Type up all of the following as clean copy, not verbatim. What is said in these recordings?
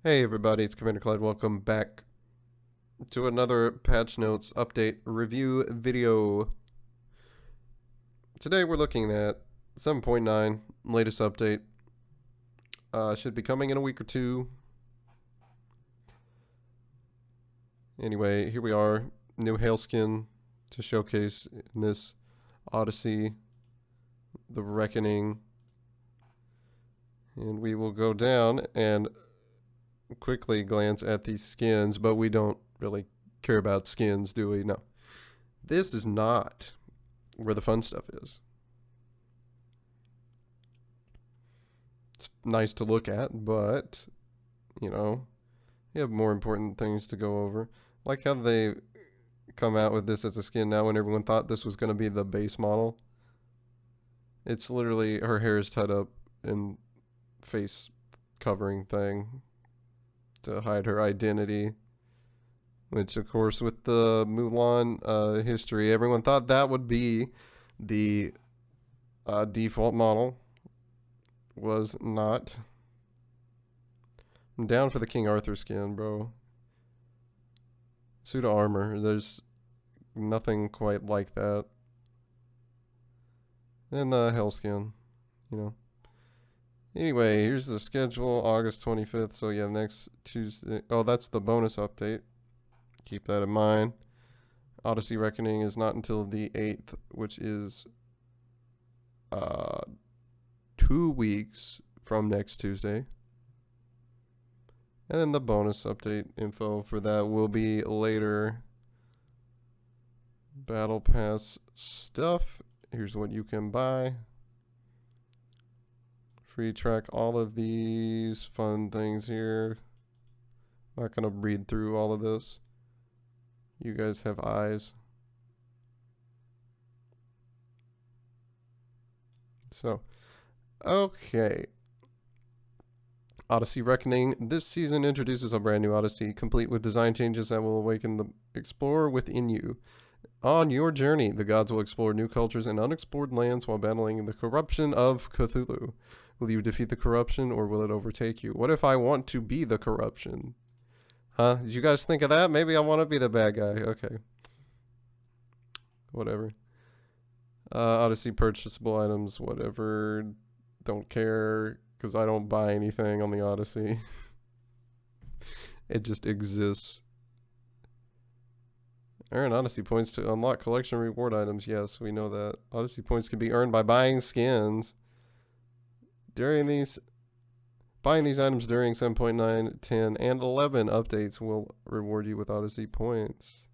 Hey everybody, it's Commander Clyde. Welcome back to another patch notes update review video. Today we're looking at 7.9, latest update. Should be coming in a week or two. Anyway, here we are. New Hail skin to showcase in this Odyssey, the Reckoning. And we will go down and quickly glance at these skins, but we don't really care about skins, do we? No. This is not where the fun stuff is. It's nice to look at, but, you know, you have more important things to go over. Like how they come out with this as a skin now when everyone thought this was going to be the base model. It's literally her hair is tied up in face covering thing to hide her identity, which of course with the Mulan history, everyone thought that would be the default model. Was not. I'm down for the King Arthur skin, bro. Suit of armor, there's nothing quite like that. And the Hell skin, you know. Anyway, here's the schedule, August 25th. So yeah, next Tuesday. Oh, that's the bonus update. Keep that in mind. Odyssey Reckoning is not until the 8th, which is 2 weeks from next Tuesday. And then the bonus update info for that will be later. Battle Pass stuff. Here's what you can buy. Free track all of these fun things here. Not gonna read through all of this. You guys have eyes. So, okay. Odyssey Reckoning. This season introduces a brand new Odyssey, complete with design changes that will awaken the explorer within you. On your journey, the gods will explore new cultures and unexplored lands while battling the corruption of Cthulhu. Will you defeat the corruption, or will it overtake you? What if I want to be the corruption? Huh? Did you guys think of that? Maybe I want to be the bad guy. Okay. Whatever. Odyssey purchasable items, whatever. Don't care, because I don't buy anything on the Odyssey. It just exists. Earn Odyssey points to unlock collection reward items. Yes, we know that. Odyssey points can be earned by buying skins. Buying these items during 7.9, 10, and 11 updates will reward you with Odyssey points.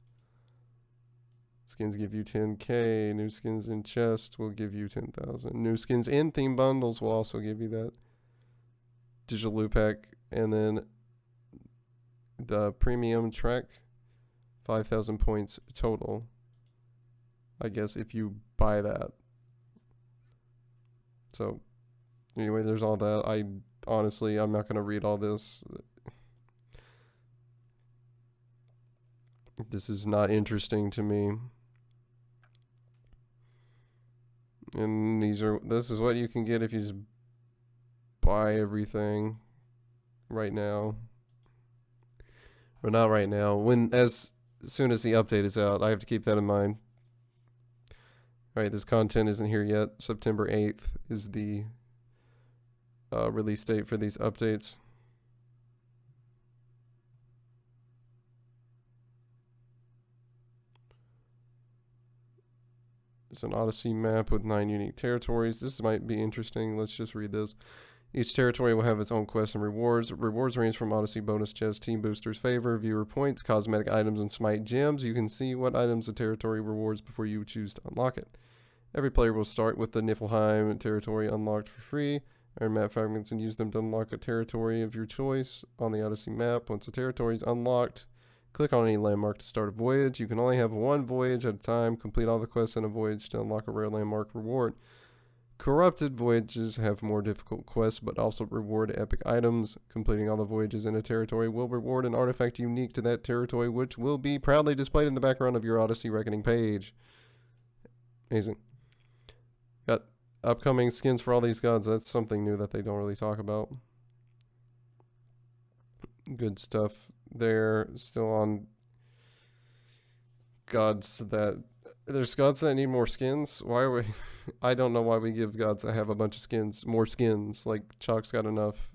Skins give you 10k. New skins in chest will give you 10,000. New skins in theme bundles will also give you that. Digital loot pack, and then the premium track, 5,000 points total. I guess if you buy that. So anyway, there's all that. I'm not going to read all this. This is not interesting to me. And this is what you can get if you just buy everything right now. Or not right now. As soon as the update is out, I have to keep that in mind. Alright, this content isn't here yet. September 8th is the release date for these updates. It's an Odyssey map with 9 unique territories. This might be interesting. Let's just read this. Each territory will have its own quests and rewards. Rewards range from Odyssey bonus chests, team boosters, favor, viewer points, cosmetic items, and SMITE gems. You can see what items the territory rewards before you choose to unlock it. Every player will start with the Niflheim territory unlocked for free. Earn map fragments and use them to unlock a territory of your choice on the Odyssey map. Once the territory is unlocked, click on any landmark to start a voyage. You can only have one voyage at a time. Complete all the quests in a voyage to unlock a rare landmark reward. Corrupted voyages have more difficult quests, but also reward epic items. Completing all the voyages in a territory will reward an artifact unique to that territory, which will be proudly displayed in the background of your Odyssey Reckoning page. Amazing. Got upcoming skins for all these gods. That's something new that they don't really talk about. Good stuff there. Still on gods that... There's gods that need more skins. Why are we... I don't know why we give gods that have a bunch of skins more skins. Like, Chalk's got enough.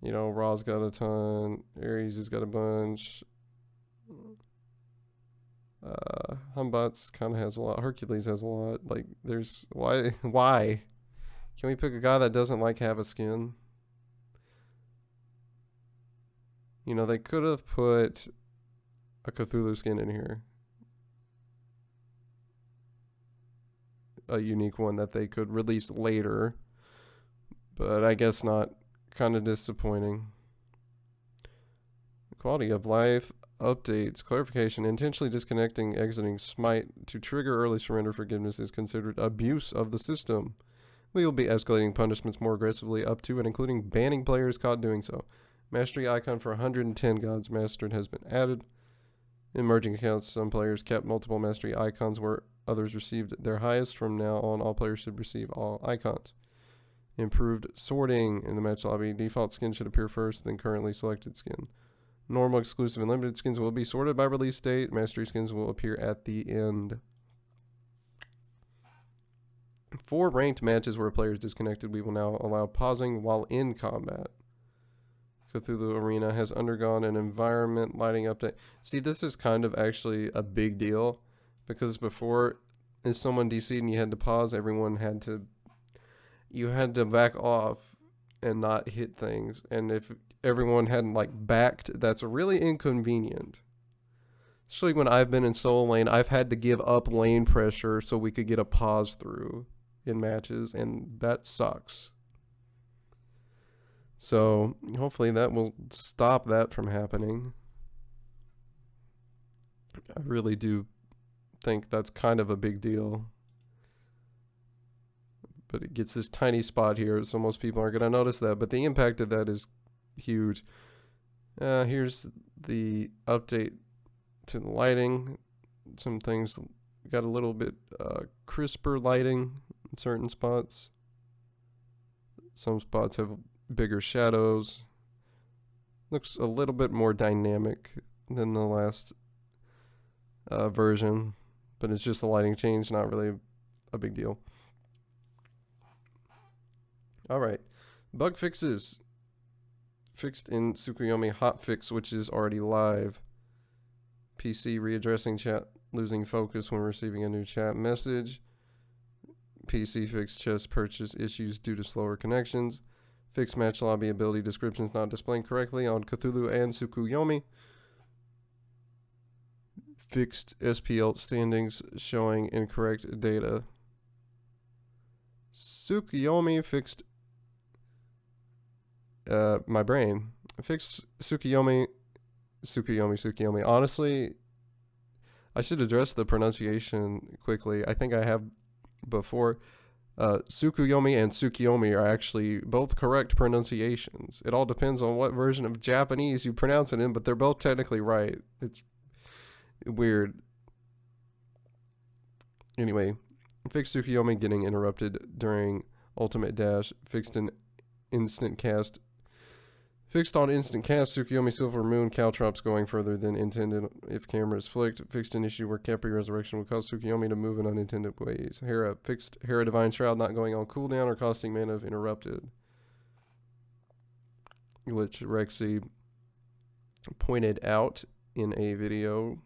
You know, Ra's got a ton. Ares has got a bunch. Humbots kind of has a lot. Hercules has a lot. Like, there's... Why? Why? Can we pick a guy that doesn't, like, have a skin? You know, they could have put a Cthulhu skin in here. A unique one that they could release later. But I guess not. Kind of disappointing. Quality of life updates. Clarification. Intentionally disconnecting, exiting SMITE to trigger early surrender forgiveness is considered abuse of the system. We will be escalating punishments more aggressively up to and including banning players caught doing so. Mastery icon for 110 gods mastered has been added. In merging accounts, some players kept multiple mastery icons where others received their highest. From now on, all players should receive all icons. Improved sorting in the match lobby. Default skin should appear first, then currently selected skin. Normal, exclusive, and limited skins will be sorted by release date. Mastery skins will appear at the end. For ranked matches where a player is disconnected, we will now allow pausing while in combat. Cthulhu Arena has undergone an environment lighting update. See, this is kind of actually a big deal because before, if someone DC'd and you had to pause, you had to back off and not hit things. And if everyone hadn't like backed, that's really inconvenient. Especially when I've been in solo lane, I've had to give up lane pressure so we could get a pause through in matches, and that sucks. So hopefully that will stop that from happening. I really do think that's kind of a big deal. But it gets this tiny spot here, so most people aren't going to notice that. But the impact of that is huge. Here's the update to the lighting. Some things got a little bit crisper lighting in certain spots. Some spots have bigger shadows. Looks a little bit more dynamic than the last version, but it's just a lighting change, not really a big deal. Alright, bug fixes. Fixed in Tsukuyomi Hotfix, which is already live. PC readdressing chat, losing focus when receiving a new chat message. PC fixed chest purchase issues due to slower connections. Fixed match lobby ability descriptions not displaying correctly on Cthulhu and Tsukuyomi. Fixed SPL standings showing incorrect data. Tsukuyomi fixed my brain. Fixed Tsukuyomi. Honestly, I should address the pronunciation quickly. I think I have before. Tsukuyomi and Tsukuyomi are actually both correct pronunciations. It all depends on what version of Japanese you pronounce it in, but they're both technically right. It's weird. Anyway, fixed Tsukuyomi getting interrupted during ultimate dash. Fixed an instant cast. Fixed on instant cast, Tsukuyomi Silver Moon caltrops going further than intended if camera is flicked. Fixed an issue where Capri Resurrection will cause Tsukuyomi to move in unintended ways. Hera fixed Hera Divine Shroud not going on cooldown or costing mana if interrupted. Which Rexy pointed out in a video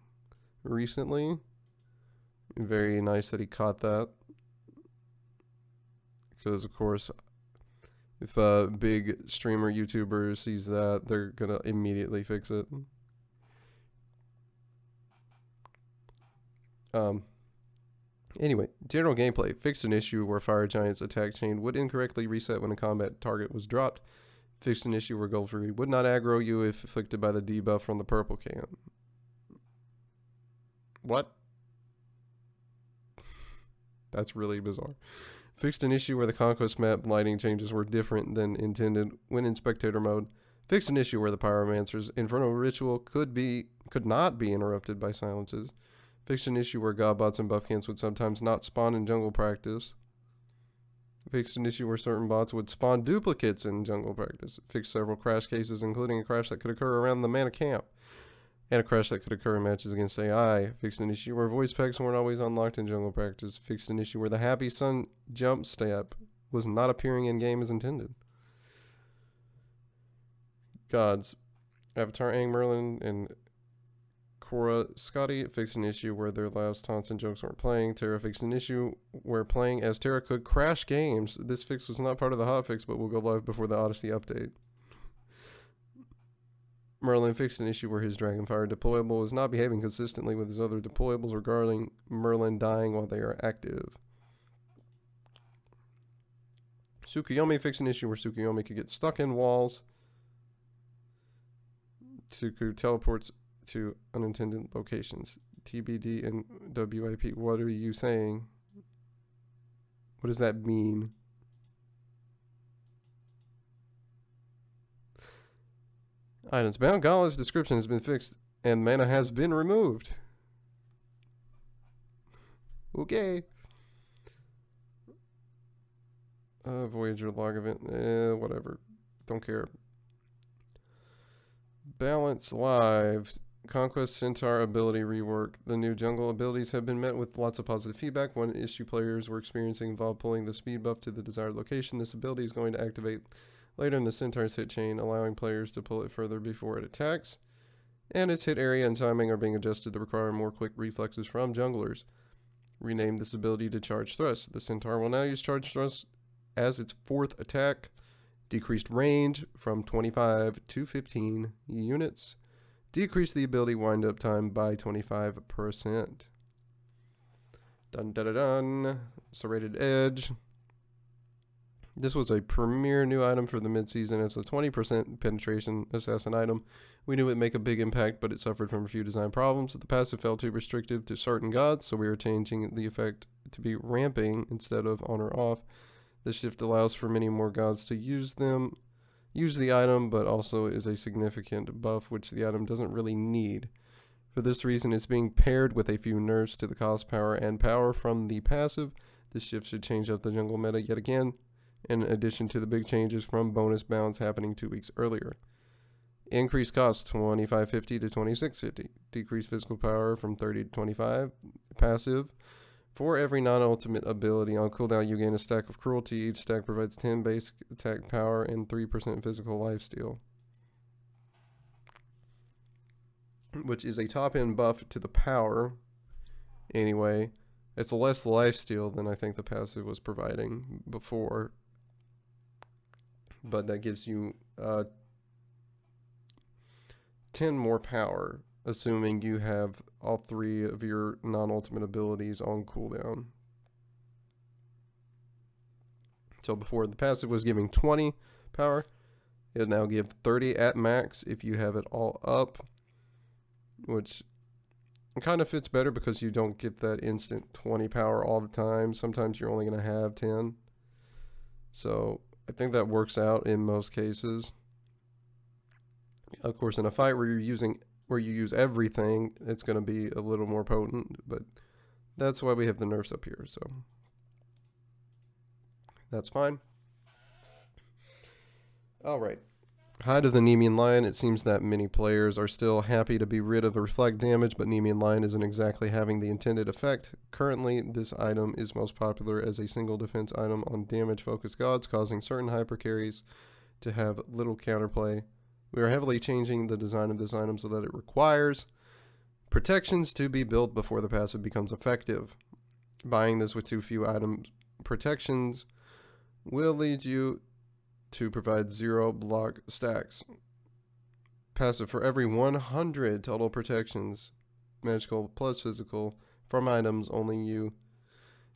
recently. Very nice that he caught that. Because, of course, if a big streamer YouTuber sees that, they're going to immediately fix it. Anyway, general gameplay. Fixed an issue where Fire Giant's attack chain would incorrectly reset when a combat target was dropped. Fixed an issue where Gold Fury would not aggro you if afflicted by the debuff from the purple can. What? That's really bizarre. Fixed an issue where the Conquest map lighting changes were different than intended when in spectator mode. Fixed an issue where the Pyromancer's Inferno Ritual could not be interrupted by silences. Fixed an issue where Godbots and Buffcans would sometimes not spawn in jungle practice. Fixed an issue where certain bots would spawn duplicates in jungle practice. Fixed several crash cases, including a crash that could occur around the mana camp, and a crash that could occur in matches against AI. Fixed an issue where voice packs weren't always unlocked in jungle practice. Fixed an issue where the Happy Sun jump step was not appearing in game as intended. Gods. Avatar Aang, Merlin, and Korra Scotty fixed an issue where their last taunts and jokes weren't playing. Terra fixed an issue where playing as Terra could crash games. This fix was not part of the hotfix, but will go live before the Odyssey update. Merlin fixed an issue where his Dragonfire deployable was not behaving consistently with his other deployables regarding Merlin dying while they are active. Tsukuyomi fixed an issue where Tsukuyomi could get stuck in walls. Tsuku teleports to unintended locations. TBD and WIP. What are you saying? What does that mean? Items. Bound Gala's description has been fixed and mana has been removed. Okay. Voyager log event. Whatever. Don't care. Balance live. Conquest Centaur ability rework. The new jungle abilities have been met with lots of positive feedback. One issue players were experiencing involved pulling the speed buff to the desired location. This ability is going to activate later in the Centaur's hit chain, allowing players to pull it further before it attacks. And its hit area and timing are being adjusted to require more quick reflexes from junglers. Rename this ability to Charge Thrust. The Centaur will now use Charge Thrust as its fourth attack. Decreased range from 25 to 15 units. Decrease the ability wind-up time by 25%. Dun dun dun dun. Serrated Edge. This was a premier new item for the mid-season. It's a 20% penetration assassin item. We knew it would make a big impact, but it suffered from a few design problems. The passive felt too restrictive to certain gods, so we are changing the effect to be ramping instead of on or off. This shift allows for many more gods to use the item, but also is a significant buff which the item doesn't really need. For this reason, it's being paired with a few nerfs to the cost, power, and power from the passive. This shift should change up the jungle meta yet again, in addition to the big changes from bonus bounds happening 2 weeks earlier. Increased cost 2550 to 2650. Decreased physical power from 30 to 25. Passive. For every non-ultimate ability on cooldown, you gain a stack of cruelty. Each stack provides 10 basic attack power and 3% physical lifesteal, which is a top-end buff to the power. Anyway, it's less lifesteal than I think the passive was providing before, but that gives you 10 more power, assuming you have all 3 of your non-ultimate abilities on cooldown. So before, the passive was giving 20 power. It'll now give 30 at max if you have it all up, which kind of fits better because you don't get that instant 20 power all the time. Sometimes you're only going to have 10. So I think that works out in most cases. Of course, in a fight where you use everything, it's going to be a little more potent, but that's why we have the nerfs up here, so that's fine. Alright, Hide of the Nemean Lion. It seems that many players are still happy to be rid of the reflect damage, but Nemean Lion isn't exactly having the intended effect. Currently, this item is most popular as a single defense item on damage-focused gods, causing certain hyper carries to have little counterplay. We are heavily changing the design of this item so that it requires protections to be built before the passive becomes effective. Buying this with too few item protections will lead you to provide 0 block stacks. Passive: for every 100 total protections, magical plus physical, from items, only you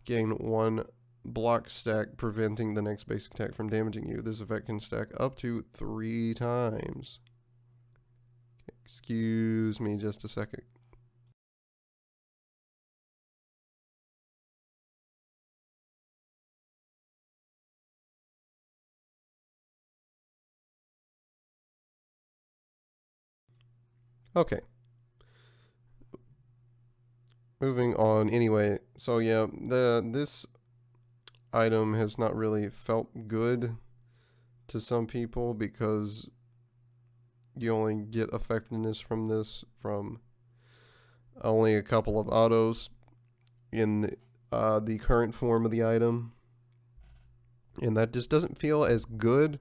gain 1 block stack, preventing the next basic attack from damaging you. This effect can stack up to 3 times. Excuse me just a second. Okay. Moving on anyway. So yeah, this item has not really felt good to some people because you only get effectiveness from this from only a couple of autos in the current form of the item. And that just doesn't feel as good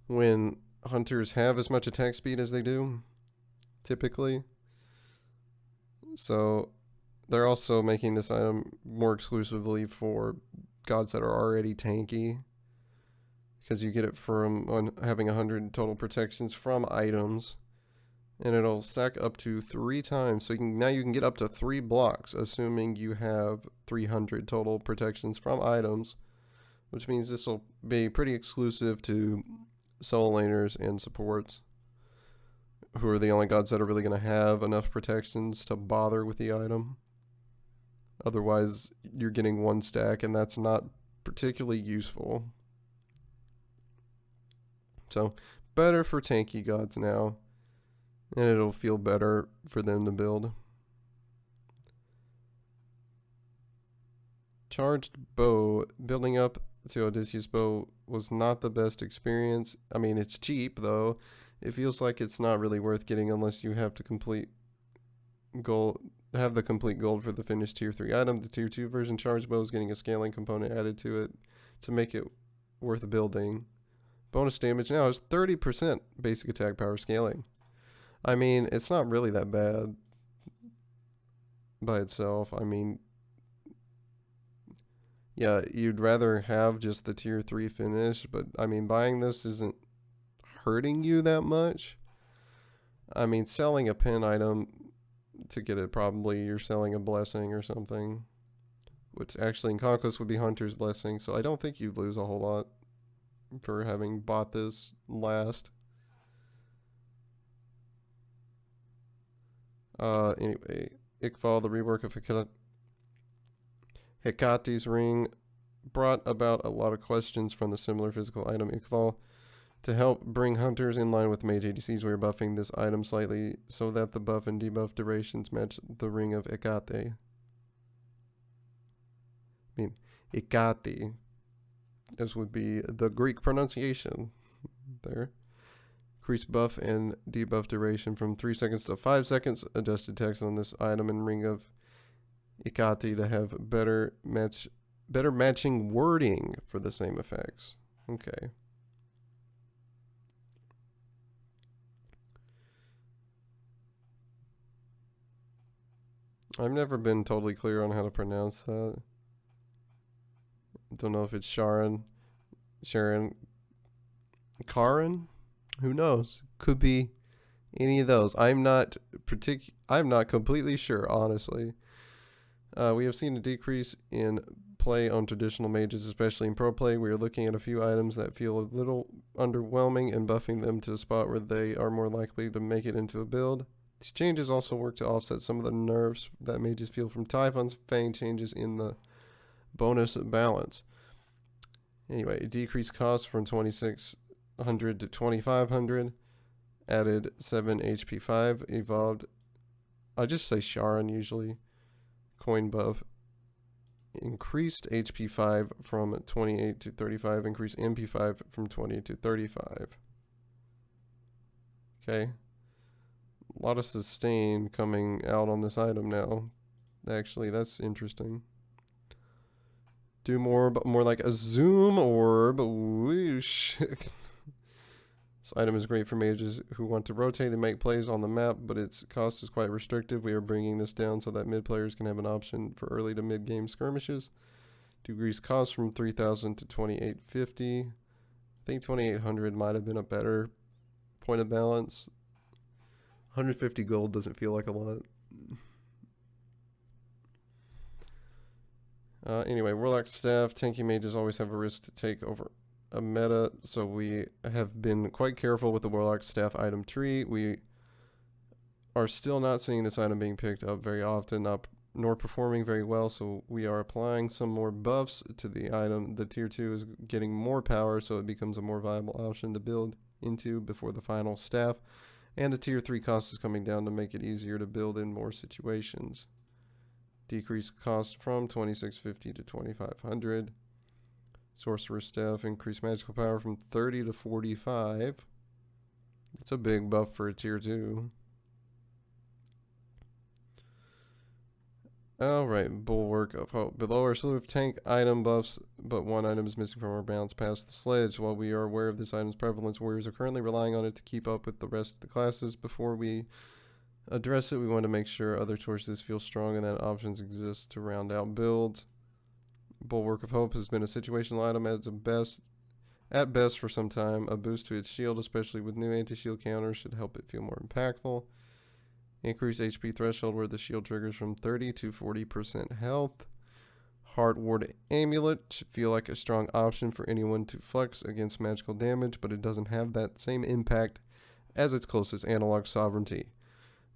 when hunters have as much attack speed as they do, typically. So they're also making this item more exclusively for gods that are already tanky, because you get it from having 100 total protections from items, and it'll stack up to 3 times. So now you can get up to 3 blocks, assuming you have 300 total protections from items, which means this will be pretty exclusive to solo laners and supports, who are the only gods that are really going to have enough protections to bother with the item. Otherwise, you're getting 1 stack, and that's not particularly useful. So, better for tanky gods now, and it'll feel better for them to build. Charged bow. Building up to Odysseus bow was not the best experience. I mean, it's cheap, though. It feels like it's not really worth getting unless you have to complete gold, have the complete gold for the finished tier 3 item. The tier 2 version charged bow is getting a scaling component added to it to make it worth building. Bonus damage now is 30% basic attack power scaling. I mean, it's not really that bad by itself. I mean, yeah, you'd rather have just the tier 3 finish, but I mean, buying this isn't hurting you that much. I mean, selling a pin item to get it, probably you're selling a blessing or something, which actually in Conquest would be Hunter's Blessing, so I don't think you'd lose a whole lot for having bought this last. Anyway, Iqbal, the rework of Hecate's ring, brought about a lot of questions from the similar physical item Iqbal. To help bring hunters in line with mage ADCs, we are buffing this item slightly so that the buff and debuff durations match the ring of Hecate. I mean, Hecate. This would be the Greek pronunciation there. Increase buff and debuff duration from 3 seconds to 5 seconds. Adjusted text on this item and ring of Hecate to have better matching wording for the same effects. Okay. I've never been totally clear on how to pronounce that. Don't know if it's Sharon, Karen. Who knows? Could be any of those. I'm not completely sure, honestly. We have seen a decrease in play on traditional mages, especially in pro play. We are looking at a few items that feel a little underwhelming and buffing them to a spot where they are more likely to make it into a build. These changes also work to offset some of the nerfs that mages feel from Typhon's Fang changes in the bonus balance. Anyway, decreased cost from 2600 to 2500. Added 7 HP 5. Evolved. I just say Sharon usually. Coin buff. Increased HP 5 from 28 to 35. Increased MP 5 from 20 to 35. Okay. A lot of sustain coming out on this item now. Actually, that's interesting. Do more, but more like a zoom orb. Whoosh. This item is great for mages who want to rotate and make plays on the map, but its cost is quite restrictive. We are bringing this down so that mid players can have an option for early to mid game skirmishes. Decrease cost from 3,000 to 2,850. I think 2,800 might have been a better point of balance. 150 gold doesn't feel like a lot. Anyway, Warlock Staff. Tanky mages always have a risk to take over a meta, so we have been quite careful with the Warlock Staff item tree. We are still not seeing this item being picked up very often, nor performing very well, so we are applying some more buffs to the item. The tier 2 is getting more power, so it becomes a more viable option to build into before the final staff. And the tier 3 cost is coming down to make it easier to build in more situations. Decrease cost from 2,650 to 2,500. Sorcerer's Staff, increased magical power from 30 to 45. That's a big buff for a tier 2. Alright, Bulwark of Hope. Below are a slew of tank item buffs, but one item is missing from our bounce past the sledge. While we are aware of this item's prevalence, warriors are currently relying on it to keep up with the rest of the classes. Before we address it, we want to make sure other choices feel strong and that options exist to round out builds. Bulwark of Hope has been a situational item at best for some time. A boost to its shield, especially with new anti-shield counters, should help it feel more impactful. Increase HP threshold where the shield triggers from 30 to 40% health. Heart Ward Amulet should feel like a strong option for anyone to flex against magical damage, but it doesn't have that same impact as its closest analog, Sovereignty.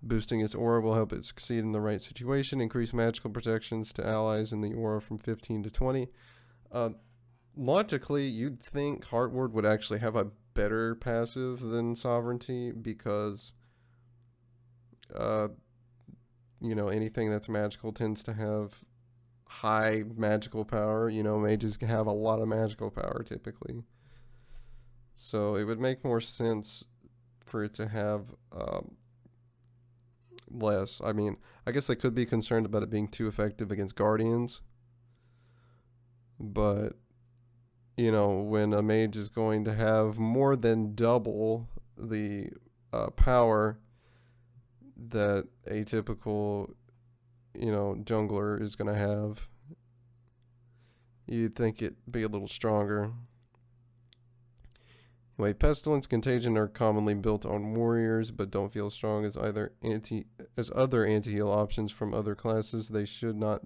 Boosting its aura will help it succeed in the right situation. Increase magical protections to allies in the aura from 15 to 20. Logically, you'd think Heart Ward would actually have a better passive than Sovereignty because you know, anything that's magical tends to have high magical power. You know, mages have a lot of magical power typically. So it would make more sense for it to have less. I mean, I guess they could be concerned about it being too effective against guardians. But, you know, when a mage is going to have more than double the power that a typical, you know, jungler is going to have, you'd think it'd be a little stronger. Anyway, Pestilence, Contagion are commonly built on warriors, but don't feel as strong as other anti-heal options from other classes. They should not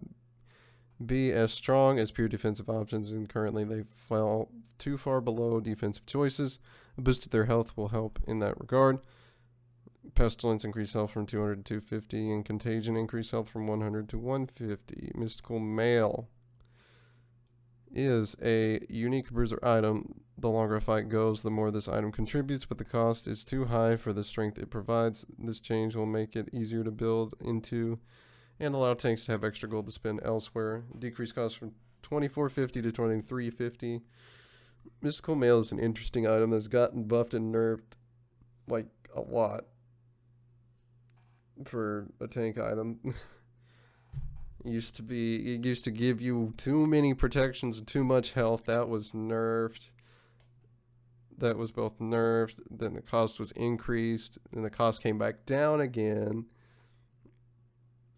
be as strong as pure defensive options, and currently they fall too far below defensive choices. A boost to their health will help in that regard. Pestilence increase health from 200 to 250, and Contagion increase health from 100 to 150. Mystical Mail is a unique bruiser item. The longer a fight goes, the more this item contributes, but the cost is too high for the strength it provides. This change will make it easier to build into and allow tanks to have extra gold to spend elsewhere. Decrease cost from 2450 to 2350. Mystical Mail is an interesting item that's gotten buffed and nerfed like a lot for a tank item. It used to give you too many protections and too much health. That was nerfed. That was both nerfed, then the cost was increased, and the cost came back down again.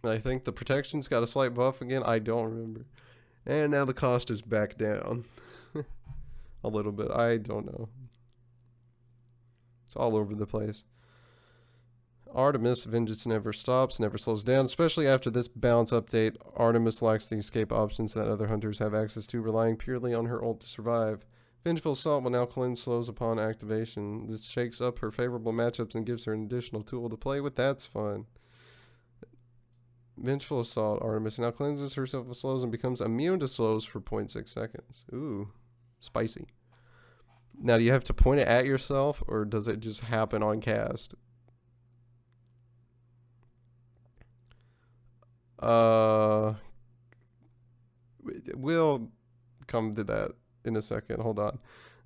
I think the protections got a slight buff again. I don't remember. And now the cost is back down. A little bit. I don't know. It's all over the place. Artemis, vengeance never stops, never slows down. Especially after this balance update, Artemis lacks the escape options that other hunters have access to, relying purely on her ult to survive. Vengeful Assault will now cleanse slows upon activation. This shakes up her favorable matchups and gives her an additional tool to play with. That's fun. Vengeful Assault, Artemis now cleanses herself of slows and becomes immune to slows for 0.6 seconds. Ooh, spicy. Now, do you have to point it at yourself, or does it just happen on cast? We'll come to that in a second. Hold on.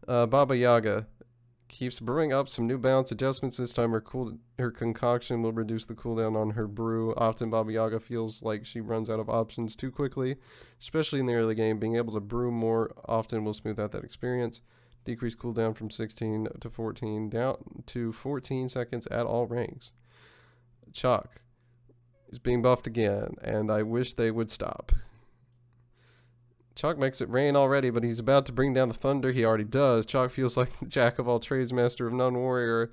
Baba Yaga keeps brewing up some new balance adjustments. This time her concoction will reduce the cooldown on her brew. Often Baba Yaga feels like she runs out of options too quickly, especially in the early game. Being able to brew more often will smooth out that experience. Decrease cooldown from 16 to 14, down to 14 seconds at all ranks. Chalk is being buffed again, and I wish they would stop. Chalk makes it rain already, but he's about to bring down the thunder. He already does. Chalk feels like the jack of all trades, master of none warrior.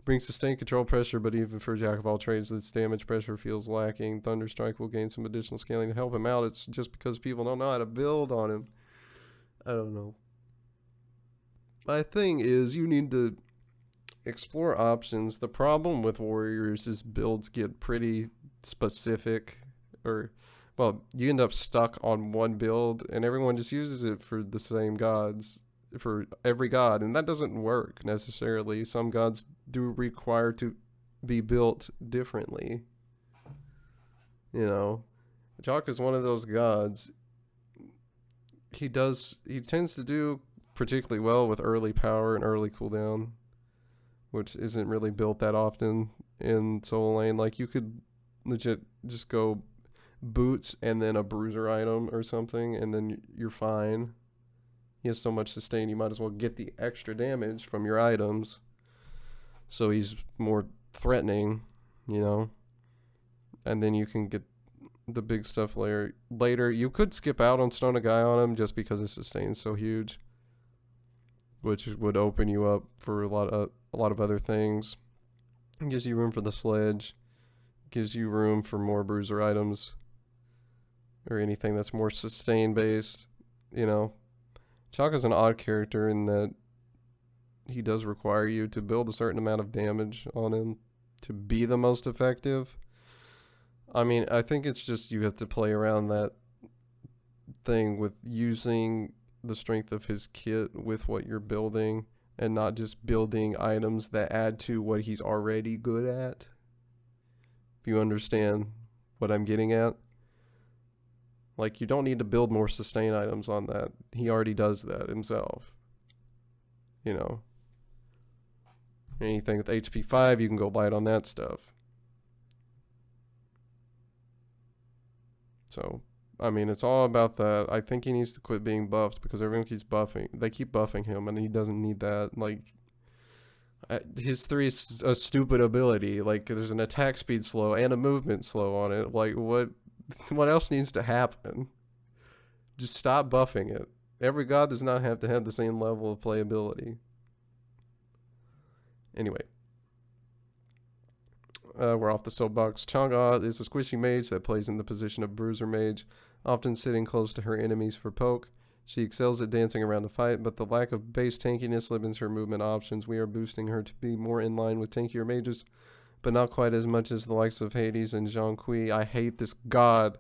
Brings sustained control pressure, but even for jack of all trades, this damage pressure feels lacking. Thunderstrike will gain some additional scaling to help him out. It's just because people don't know how to build on him. I don't know. My thing is, you need to explore options. The problem with warriors is builds get pretty specific, or well, you end up stuck on one build and everyone just uses it for the same gods for every god, and that doesn't work necessarily. Some gods do require to be built differently. You know, Chalk is one of those gods. he tends to do particularly well with early power and early cooldown, which isn't really built that often in Soul Lane. Like, you could legit just go boots and then a bruiser item or something, and then you're fine. He has so much sustain, you might as well get the extra damage from your items, so he's more threatening, you know. And then you can get the big stuff later. You could skip out on Stone a Guy on him just because his sustain's so huge, which would open you up for a lot of other things. It gives you room for the sledge, gives you room for more bruiser items, or anything that's more sustain based, you know. Changa's an odd character in that he does require you to build a certain amount of damage on him to be the most effective. I mean, I think it's just you have to play around that thing with using the strength of his kit with what you're building, and not just building items that add to what he's already good at. If you understand what I'm getting at. Like, you don't need to build more sustain items on that. He already does that himself. You know. Anything with HP 5, you can go light on that stuff. So, I mean, it's all about that. I think he needs to quit being buffed because everyone keeps buffing. They keep buffing him, and he doesn't need that. Like, his 3 is a stupid ability. Like, there's an attack speed slow and a movement slow on it. Like, what else needs to happen? Just stop buffing it. Every god does not have to have the same level of playability. Anyway. We're off the soapbox. Changa is a squishy mage that plays in the position of bruiser mage, often sitting close to her enemies for poke. She excels at dancing around the fight, but the lack of base tankiness limits her movement options. We are boosting her to be more in line with tankier mages, but not quite as much as the likes of Hades and Zhang Kui. I hate this god.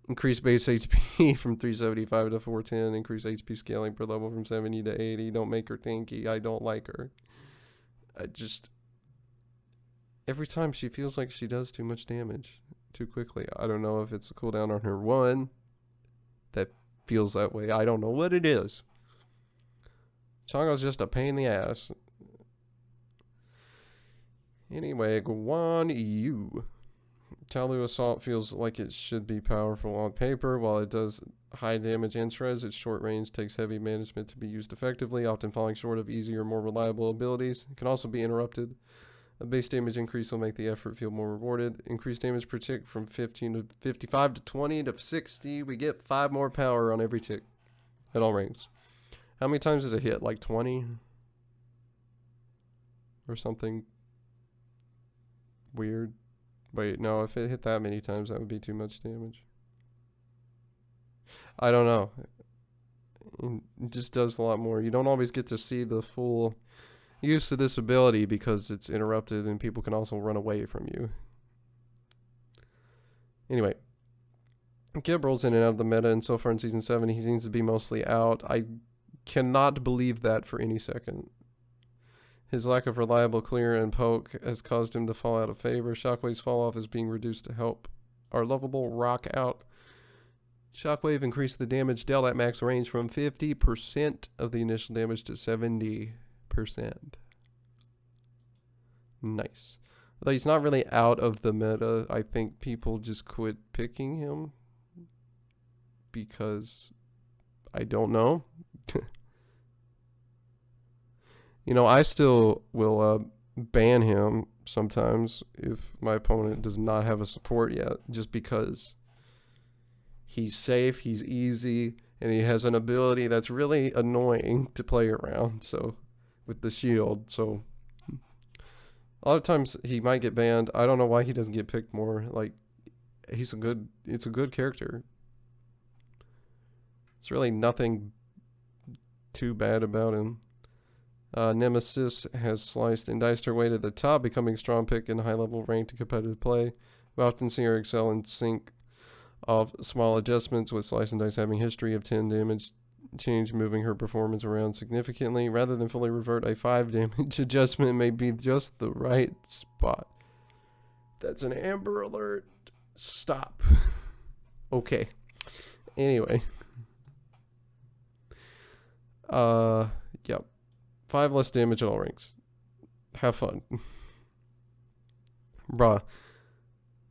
Increase base HP from 375 to 410. Increase HP scaling per level from 70 to 80. Don't make her tanky. I don't like her. Every time she feels like she does too much damage too quickly. I don't know if it's a cooldown on her 1 that feels that way. I don't know what it is. Changa's just a pain in the ass. Anyway, Guan Yu. Talu Assault feels like it should be powerful on paper. While it does high damage and shreds, its short range takes heavy management to be used effectively, often falling short of easier, more reliable abilities. It can also be interrupted. A base damage increase will make the effort feel more rewarded. Increased damage per tick from 15 to 55 to 20 to 60. We get 5 more power on every tick at all ranks. How many times does it hit? Like 20? Or something weird? Wait, no, if it hit that many times, that would be too much damage. I don't know. It just does a lot more. You don't always get to see the full use of this ability because it's interrupted and people can also run away from you. Anyway, Gib rolls in and out of the meta, and so far in Season 7 he seems to be mostly out. I cannot believe that for any second. His lack of reliable clear and poke has caused him to fall out of favor. Shockwave's fall off is being reduced to help our lovable rock out. Shockwave increased the damage dealt at max range from 50% of the initial damage to 70%. Nice. Although he's not really out of the meta, I think people just quit picking him because I don't know. You know, I still will ban him sometimes if my opponent does not have a support yet, just because he's safe, he's easy, and he has an ability that's really annoying to play around. So, with the shield, so a lot of times he might get banned. I don't know why he doesn't get picked more. Like, it's a good character. There's really nothing too bad about him. Nemesis has sliced and diced her way to the top, becoming a strong pick in high-level ranked competitive play. We often see her excel in sync of small adjustments, with slice and dice having history of 10 damage change, moving her performance around significantly. Rather than fully revert, a 5 damage adjustment may be just the right spot. That's an Amber Alert. Stop. Okay. Anyway. Yep. 5 less damage at all ranks. Have fun. Bruh.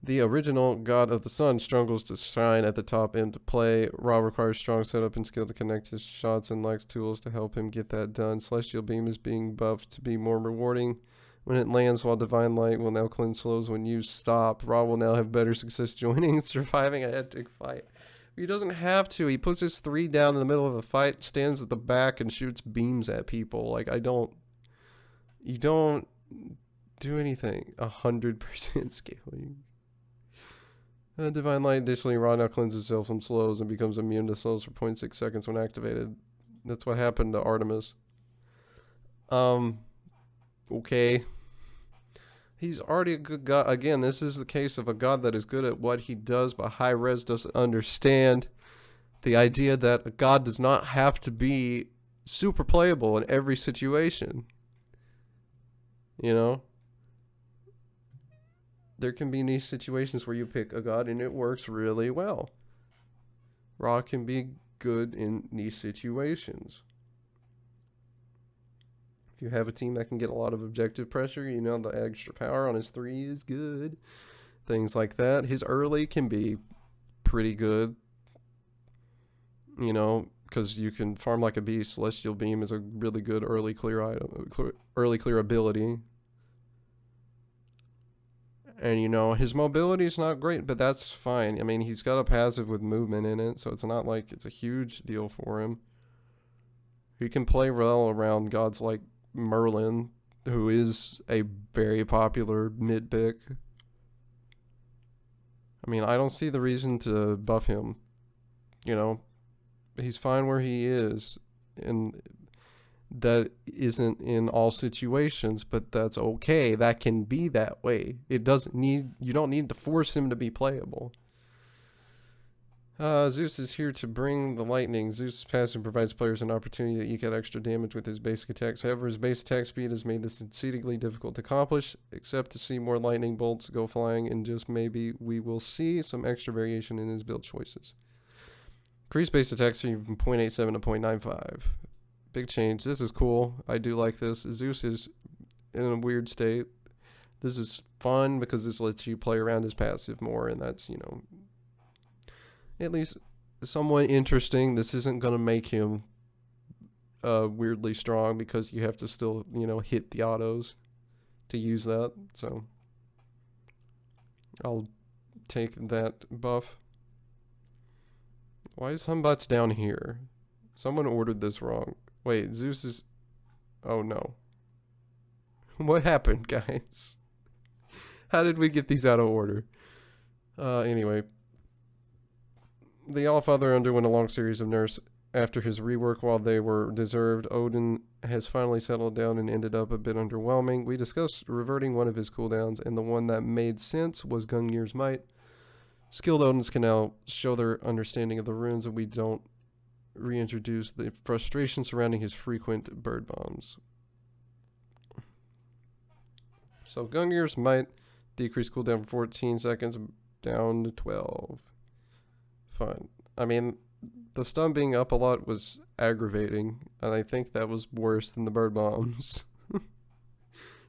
The original God of the Sun struggles to shine at the top end of play. Ra requires strong setup and skill to connect his shots and lacks tools to help him get that done. Celestial Beam is being buffed to be more rewarding when it lands, while Divine Light will now cleanse slows when you stop. Ra will now have better success joining and surviving a hectic fight. He doesn't have to. He puts his 3 down in the middle of a fight, stands at the back, and shoots beams at people. Like, you don't do anything. 100% scaling. Divine Light, additionally, Ra now cleanses itself from slows and becomes immune to slows for 0.6 seconds when activated. That's what happened to Artemis. Okay. He's already a good god. Again, this is the case of a god that is good at what he does, but high res doesn't understand the idea that a god does not have to be super playable in every situation. You know? There can be niche situations where you pick a god and it works really well. Ra can be good in niche situations. If you have a team that can get a lot of objective pressure, you know, the extra power on his 3 is good. Things like that. His early can be pretty good. You know, because you can farm like a beast. Celestial Beam is a really good early clear item, early clear ability. And, you know, his mobility is not great, but that's fine. I mean, he's got a passive with movement in it, so it's not like it's a huge deal for him. He can play well around gods like Merlin, who is a very popular mid pick. I mean, I don't see the reason to buff him. You know, he's fine where he is, and that isn't in all situations, but that's okay. That can be that way. It doesn't need, you don't need to force him to be playable. Zeus is here to bring the lightning. Zeus' passive provides players an opportunity to eke out extra damage with his basic attacks. However, his base attack speed has made this exceedingly difficult to accomplish, except to see more lightning bolts go flying, and just maybe we will see some extra variation in his build choices. Increase base attack speed from 0.87 to 0.95. Big change. This is cool. I do like this. Zeus is in a weird state. This is fun because this lets you play around his passive more, and that's, you know, at least somewhat interesting. This isn't going to make him weirdly strong because you have to still, you know, hit the autos to use that. So I'll take that buff. Why is Humbots down here? Someone ordered this wrong. Wait, Zeus is... Oh, no. What happened, guys? How did we get these out of order? Anyway. The Allfather underwent a long series of nerfs after his rework. While they were deserved, Odin has finally settled down and ended up a bit underwhelming. We discussed reverting one of his cooldowns, and the one that made sense was Gungnir's Might. Skilled Odins can now show their understanding of the runes, and we don't reintroduce the frustration surrounding his frequent bird bombs. So Gungnir's Might decrease cooldown from 14 seconds down to 12. Fine. I mean, the stun being up a lot was aggravating, and I think that was worse than the bird bombs.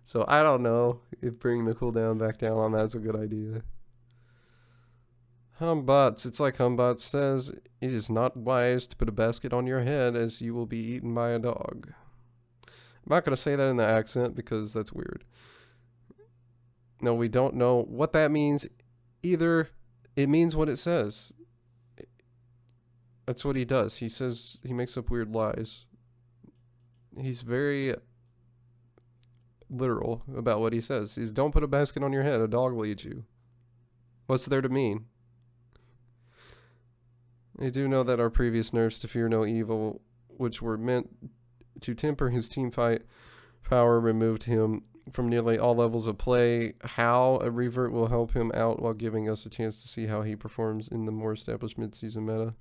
So I don't know if bringing the cooldown back down on that's a good idea. Humbots. It's like Humbots says, it is not wise to put a basket on your head as you will be eaten by a dog. I'm not going to say that in the accent because that's weird. No, we don't know what that means either. It means what it says. That's what he does. He says, he makes up weird lies. He's very literal about what he says. He's, don't put a basket on your head, a dog will eat you. What's there to mean? I do know that our previous nerfs to Fear No Evil, which were meant to temper his teamfight power, removed him from nearly all levels of play. How a revert will help him out while giving us a chance to see how he performs in the more established mid-season meta.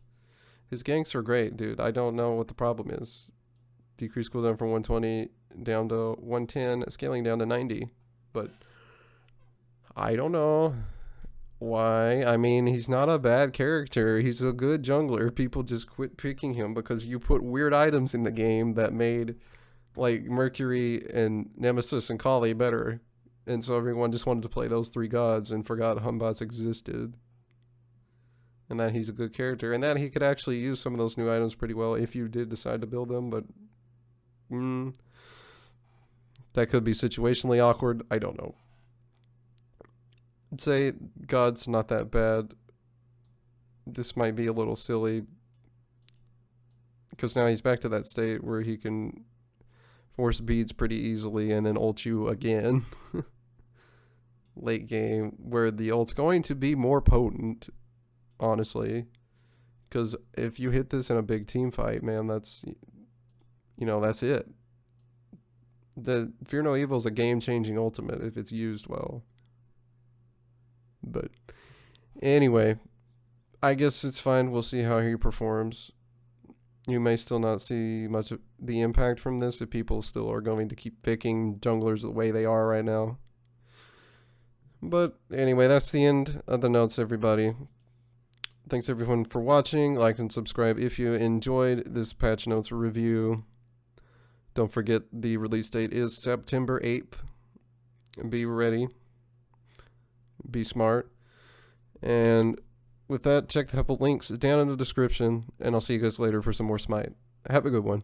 His ganks are great, dude. I don't know what the problem is. Decrease cooldown from 120 down to 110, scaling down to 90. But I don't know. Why? I mean, he's not a bad character. He's a good jungler. People just quit picking him because you put weird items in the game that made, like, Mercury and Nemesis and Kali better. And so everyone just wanted to play those three gods and forgot Humbots existed. And that he's a good character. And that he could actually use some of those new items pretty well if you did decide to build them. But that could be situationally awkward. I don't know. I'd say God's not that bad. This might be a little silly. Because now he's back to that state where he can force beads pretty easily and then ult you again. Late game. Where the ult's going to be more potent. Honestly. Because if you hit this in a big team fight, man, that's... You know, that's it. The Fear No Evil is a game-changing ultimate if it's used well. But anyway, I guess it's fine. We'll see how he performs. You may still not see much of the impact from this if people still are going to keep picking junglers the way they are right now. But anyway, that's the end of the notes, everybody. Thanks everyone for watching. Like and subscribe if you enjoyed this patch notes review. Don't forget the release date is September 8th. Be ready. Be smart. And with that, check the helpful links down in the description. And I'll see you guys later for some more Smite. Have a good one.